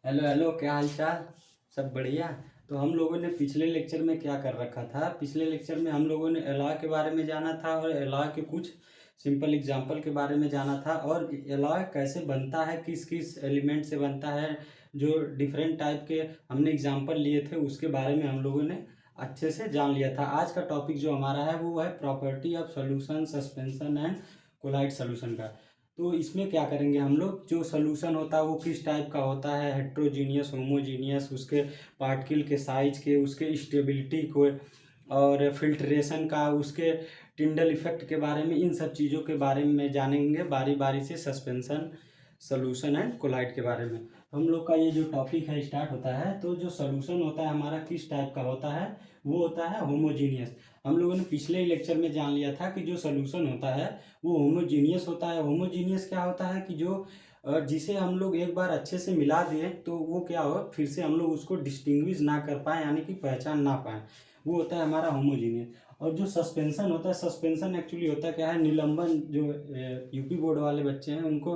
Hello hello, क्या हाल चाल। सब बढ़िया। तो हम लोगों ने पिछले लेक्चर में क्या कर रखा था, पिछले लेक्चर में हम लोगों ने एलॉय के बारे में जाना था और एलॉय के कुछ सिंपल एग्जांपल के बारे में जाना था और एलॉय कैसे बनता है, किस किस एलिमेंट से बनता है, जो डिफरेंट टाइप के हमने एग्जांपल लिए थे उसके बारे में हम लोगों ने अच्छे से जान लिया था। आज का टॉपिक जो हमारा है वो है property of solution, suspension and colloid solution का। तो इसमें क्या करेंगे हम लोग, जो सोल्यूशन होता है वो किस टाइप का होता है, हेट्रोजीनियस, होमोजीनियस, उसके पार्टिकल के साइज के, उसके स्टेबिलिटी को, और फिल्ट्रेशन का, उसके टिंडल इफेक्ट के बारे में, इन सब चीज़ों के बारे में जानेंगे बारी बारी से। सस्पेंशन, सोल्यूशन एंड कोलाइड के बारे में हम लोग का ये जो टॉपिक है स्टार्ट होता है। तो जो सोल्यूशन होता है हमारा किस टाइप का होता है, वो होता है होमोजीनियस। हम लोगों ने पिछले लेक्चर में जान लिया था कि जो सोल्यूशन होता है वो होमोजीनियस होता है। होमोजीनियस क्या होता है कि जो जिसे हम लोग एक बार अच्छे से मिला दें तो वो क्या हो, फिर से हम लोग उसको डिस्टिंग्विश ना कर पाए, यानी कि पहचान ना पाए, वो होता है हमारा होमोजीनियस। और जो सस्पेंशन होता है, सस्पेंशन एक्चुअली होता क्या है, निलंबन। जो यूपी बोर्ड वाले बच्चे हैं उनको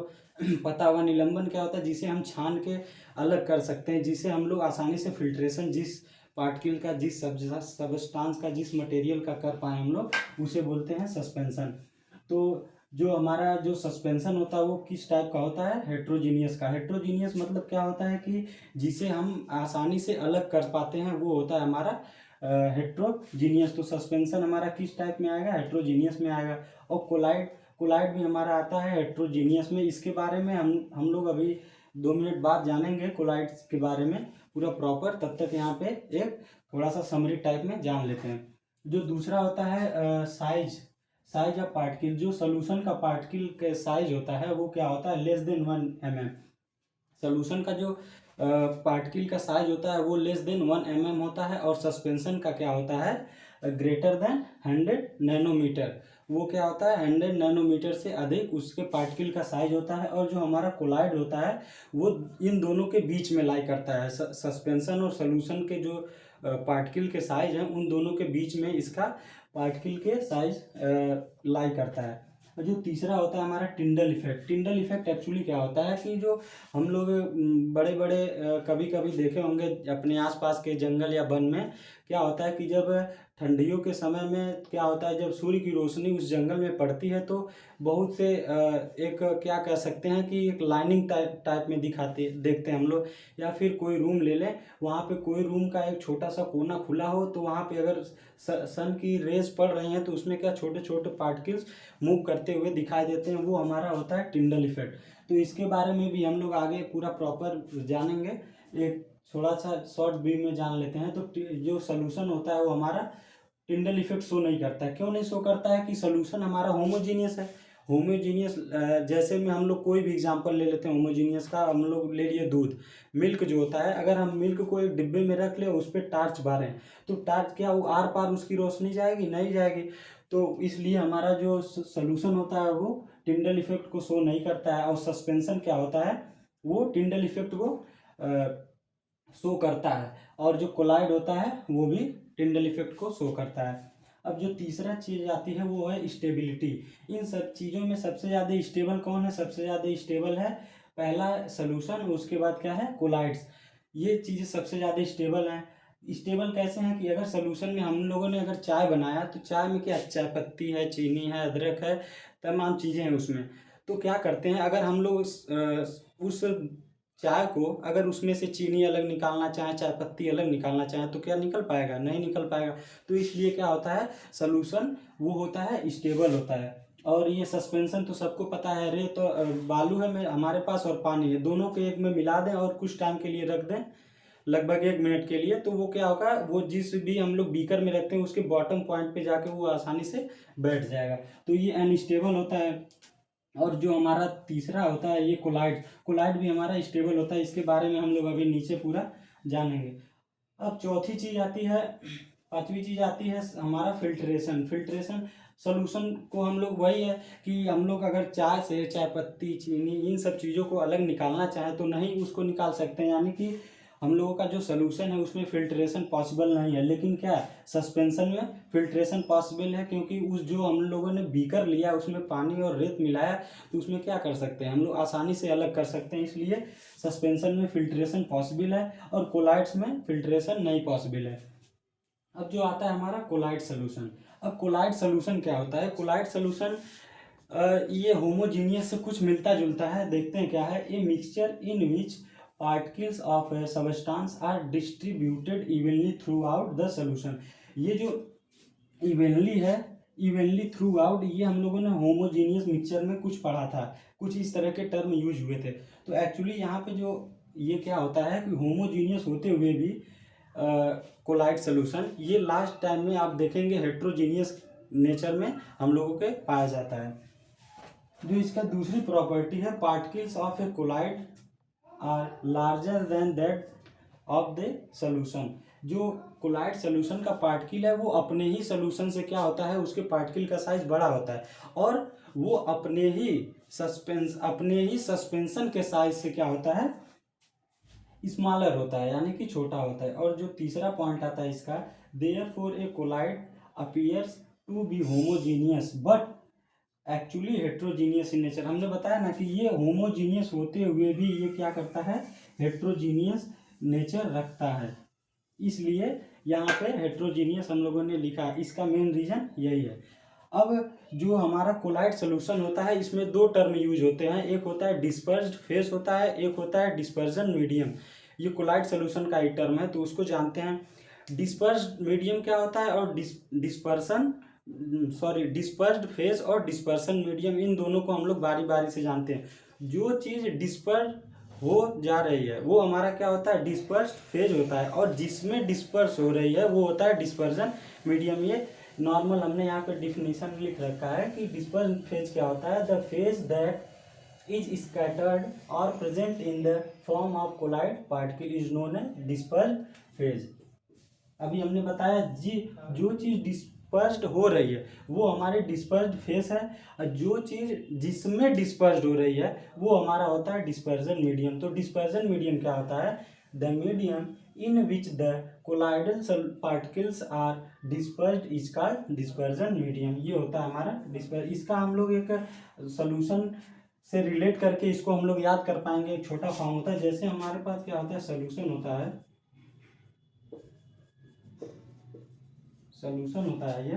पता होगा निलंबन क्या होता है, जिसे हम छान के अलग कर सकते हैं, जिसे हम लोग आसानी से फिल्ट्रेशन, जिस पार्टिकल का, जिस सबस्टांस का, जिस मटेरियल का कर पाए हम लोग, उसे बोलते हैं सस्पेंशन। तो जो हमारा जो सस्पेंशन होता है वो किस टाइप का होता है, हेट्रोजीनियस का। हेट्रोजीनियस मतलब क्या होता है कि जिसे हम आसानी से अलग कर पाते हैं, वो होता है हमारा हेट्रोजीनियस। तो सस्पेंशन हमारा किस टाइप में आएगा, हेट्रोजीनियस में आएगा। और कोलाइड, कोलाइड भी हमारा आता है हेट्रोजीनियस में। इसके बारे में हम लोग अभी 2 मिनट बाद जानेंगे कोलाइड के बारे में पूरा प्रॉपर। तब तक यहाँ पे एक थोड़ा सा समरी टाइप में जान लेते हैं। जो दूसरा होता है साइज, साइज ऑफ पार्टिकल। जो सोल्यूशन का पार्टिकल का साइज होता है वो क्या होता है, <1 mm। सोल्यूशन का जो पार्टिकल का साइज होता है वो <1 mm होता है। और सस्पेंशन का क्या होता है, >100 नैनोमीटर। वो क्या होता है, 100 नैनोमीटर से अधिक उसके पार्टिकल का साइज होता है। और जो हमारा कोलाइड होता है वो इन दोनों के बीच में लाई करता है। सस्पेंशन और सोल्यूशन के जो पार्टिकल के साइज हैं उन दोनों के बीच में इसका पार्टिकल के साइज लाई करता है। और जो तीसरा होता है हमारा Tyndall effect. Tyndall effect actually क्या होता है कि जो हम लोग बड़े बड़े कभी कभी देखे होंगे अपने आसपास के जंगल या वन में, क्या होता है कि जब ठंडियों के समय में क्या होता है, जब सूर्य की रोशनी उस जंगल में पड़ती है तो बहुत से एक क्या कह सकते हैं कि एक लाइनिंग टाइप में दिखाते देखते हैं हम लोग। या फिर कोई रूम ले लें, वहाँ पे कोई रूम का एक छोटा सा कोना खुला हो तो वहाँ पे अगर सन की रेज पड़ रही हैं तो उसमें क्या छोटे छोटे पार्टिकल्स मूव करते हुए दिखाई देते हैं, वो हमारा होता है टिंडल इफेक्ट। तो इसके बारे में भी हम लोग आगे पूरा प्रॉपर जानेंगे। एक थोड़ा सा शॉर्ट व्यू में जान लेते हैं। तो जो सोल्यूशन होता है वो हमारा टिंडल इफेक्ट शो नहीं करता है। क्यों नहीं शो करता है कि सोल्यूशन हमारा होमोजीनियस है। होमोजीनियस, जैसे में हम लोग कोई भी एग्जांपल ले लेते हैं होमोजीनियस का। हम लोग ले लिए दूध, मिल्क जो होता है, अगर हम मिल्क को एक डिब्बे में रख ले, उस पर टार्च बारें तो टार्च क्या, वो आर पार उसकी रोशनी जाएगी, नहीं जाएगी। तो इसलिए हमारा जो सोल्यूशन होता है वो टिंडल इफेक्ट को शो नहीं करता है। और सस्पेंशन क्या होता है, वो टिंडल इफेक्ट को शो करता है। और जो कोलाइड होता है वो भी टिंडल इफेक्ट को शो करता है। अब जो तीसरा चीज आती है वो है स्टेबिलिटी। इन सब चीज़ों में सबसे ज़्यादा स्टेबल कौन है, सबसे ज़्यादा स्टेबल है पहला सोल्यूशन, उसके बाद क्या है, कोलाइड्स। ये चीज़ें सबसे ज़्यादा स्टेबल हैं। स्टेबल कैसे हैं कि अगर सोल्यूशन में हम लोगों ने अगर चाय बनाया तो चाय में क्या, चाय पत्ती है, चीनी है, अदरक है, तमाम चीज़ें हैं उसमें। तो क्या करते हैं, अगर हम लोग उस चाय को अगर उसमें से चीनी अलग निकालना चाहें, चाय पत्ती अलग निकालना चाहें तो क्या निकल पाएगा, नहीं निकल पाएगा। तो इसलिए क्या होता है, सोल्यूशन वो होता है स्टेबल होता है। और ये सस्पेंशन तो सबको पता है, रेत तो बालू है हमारे पास और पानी है, दोनों को एक में मिला दें और कुछ टाइम के लिए रख दें, लगभग 1 मिनट के लिए, तो वो क्या होगा, वो जिस भी हम लोग बीकर में रखते हैं उसके बॉटम पॉइंट पे जाके वो आसानी से बैठ जाएगा। तो ये अनस्टेबल होता है। और जो हमारा तीसरा होता है ये कोलाइड, कोलाइड भी हमारा स्टेबल होता है। इसके बारे में हम लोग अभी नीचे पूरा जानेंगे। अब चौथी चीज आती है, पांचवी चीज आती है हमारा फिल्ट्रेशन। फिल्ट्रेशन सोल्यूशन को हम लोग वही है कि हम लोग अगर चाय से चाय पत्ती, चीनी, इन सब चीज़ों को अलग निकालना चाहें तो नहीं उसको निकाल सकते हैं। यानी कि हम लोगों का जो सोल्यूशन है उसमें फिल्ट्रेशन पॉसिबल नहीं है, लेकिन क्या सस्पेंशन में फिल्ट्रेशन पॉसिबल है, क्योंकि उस जो हम लोगों ने बीकर लिया उसमें पानी और रेत मिलाया, तो उसमें क्या कर सकते हैं हम लोग, आसानी से अलग कर सकते हैं। इसलिए सस्पेंशन में फिल्ट्रेशन पॉसिबल है और कोलाइड्स में फिल्ट्रेशन नहीं पॉसिबल है। अब जो आता है हमारा कोलाइड सोल्यूशन। अब कोलाइड सोल्यूशन क्या होता है? कोलाइड सोल्यूशन ये होमोजीनियस से कुछ मिलता जुलता है। देखते हैं क्या है। A mixture in which particles of substance are distributed evenly throughout the solution. ये जो इवनली है, इवनली थ्रू आउट, ये हम लोगों ने होमोजीनियस मिक्सचर में कुछ पढ़ा था, कुछ इस तरह के टर्म यूज हुए थे। तो एक्चुअली यहाँ पे जो ये क्या होता है कि होमोजीनियस होते हुए भी कोलाइड सोल्यूशन, ये लास्ट टाइम में आप देखेंगे हेट्रोजीनियस नेचर में हम लोगों के पाया जाता है। जो इसका दूसरी प्रॉपर्टी है, particles of a colloid are larger than that of the solution. जो कोलाइड सोल्यूशन का पार्टिकल है वो अपने ही सोल्यूशन से क्या होता है, उसके पार्टिकल का साइज बड़ा होता है, और वो अपने ही सस्पेंशन के साइज से क्या होता है, स्मॉलर होता है, यानी कि छोटा होता है। और जो तीसरा पॉइंट आता है इसका, therefore a colloid appears to be homogeneous but actually heterogeneous in nature. हमने बताया ना कि ये होमोजीनियस होते हुए भी ये क्या करता है, हेट्रोजीनियस नेचर रखता है। इसलिए यहाँ पे हेट्रोजीनियस हम लोगों ने लिखा है, इसका मेन रीजन यही है। अब जो हमारा कोलाइड सोल्यूशन होता है इसमें दो टर्म यूज होते हैं, एक होता है डिस्पर्स्ड फेस होता है, एक होता है डिस्पर्जन मीडियम। ये कोलाइड सोल्यूशन का एक टर्म है, तो उसको जानते हैं। डिस्पर्स्ड मीडियम क्या होता है और डिस्पर्स्ड फेस और डिस्पर्सन मीडियम, इन दोनों को हम लोग बारी बारी से जानते हैं। जो चीज़ डिस्पर्स हो जा रही है वो हमारा क्या होता है, डिस्पर्स्ड फेज होता है, और जिसमें डिस्पर्स हो रही है वो होता है डिस्पर्जन मीडियम। ये नॉर्मल हमने यहाँ पे डिफिनीशन लिख रखा है कि डिस्पर्स फेज क्या होता है, the phase that is scattered और present in the form of colloid particle is known as dispersed phase. अभी हमने बताया जी, जो चीज़ डिस्पर्स्ड हो रही है वो हमारी डिस्पर्स्ड फेस है, और जो चीज़ जिसमें डिस्पर्स्ड हो रही है वो हमारा होता है डिस्पर्जन मीडियम। तो डिस्पर्जन मीडियम क्या होता है, the medium in which the colloidal particles are dispersed is called dispersion medium. ये होता है हमारा डिस्पर्स। इसका हम लोग एक सोल्यूशन से रिलेट करके इसको हम लोग याद कर पाएंगे। एक छोटा फॉर्म होता है, जैसे हमारे पास क्या होता है, सोल्यूशन होता है, सोल्यूशन होता है ये।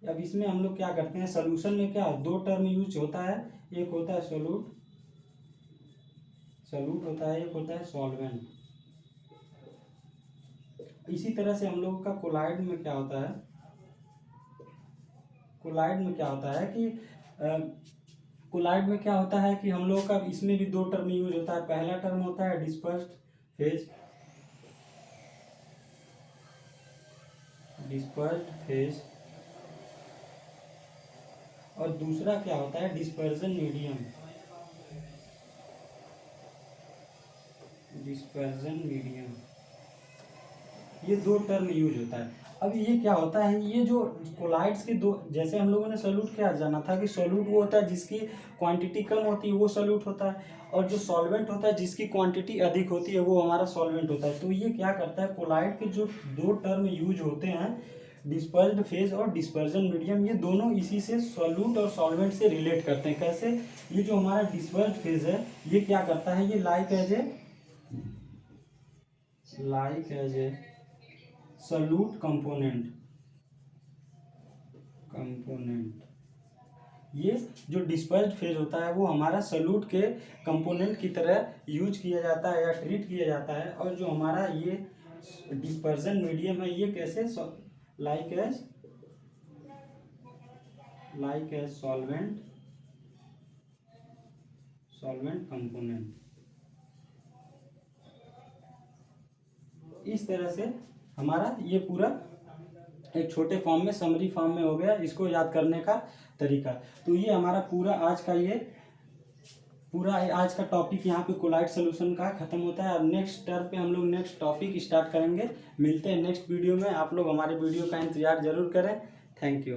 अब इसमें हम लोग क्या करते हैं, सोल्यूशन में क्या दो टर्म यूज होता है, एक होता है सोल्यूट होता है, एक होता है सॉल्वेंट। इसी तरह से हम लोगों का कोलाइड में क्या होता है, कोलाइड में क्या होता है कि कोलाइड में क्या होता है कि हम लोगों का इसमें भी दो टर्म यूज होता है। पहला टर्म होता है डिस्पर्स्ड फेज, और दूसरा क्या होता है, डिस्पर्जन मीडियम। ये दो टर्म यूज होता है। अब ये क्या होता है, ये जो कोलाइड्स के दो, जैसे हम लोगों ने सोल्यूट क्या जाना था कि सोल्यूट वो होता है जिसकी क्वांटिटी कम होती है वो सोल्यूट होता है, और जो सॉल्वेंट होता है जिसकी क्वांटिटी अधिक होती है वो हमारा सॉल्वेंट होता है। तो ये क्या करता है, कोलाइड के जो दो टर्म यूज होते हैं, डिस्पर्स्ड फेज और डिस्पर्जन मीडियम, ये दोनों इसी से सोल्यूट और सॉल्वेंट से रिलेट करते हैं। कैसे, ये जो हमारा डिस्पर्स्ड फेज है ये क्या करता है, ये like as a solute component. ये जो डिस्पर्स्ड फेज होता है वो हमारा सोल्यूट के कंपोनेंट की तरह यूज किया जाता है या ट्रीट किया जाता है, और जो हमारा ये डिस्पर्जन मीडियम है ये कैसे, लाइक एज सॉल्वेंट कंपोनेंट। इस तरह से हमारा ये पूरा एक छोटे फॉर्म में, समरी फॉर्म में हो गया इसको याद करने का तरीका। तो ये हमारा पूरा आज का टॉपिक यहाँ पे कोलाइड सोल्यूशन का खत्म होता है। अब नेक्स्ट टर्म पे हम लोग नेक्स्ट टॉपिक स्टार्ट करेंगे। मिलते हैं नेक्स्ट वीडियो में। आप लोग हमारे वीडियो का इंतजार जरूर करें। Thank you.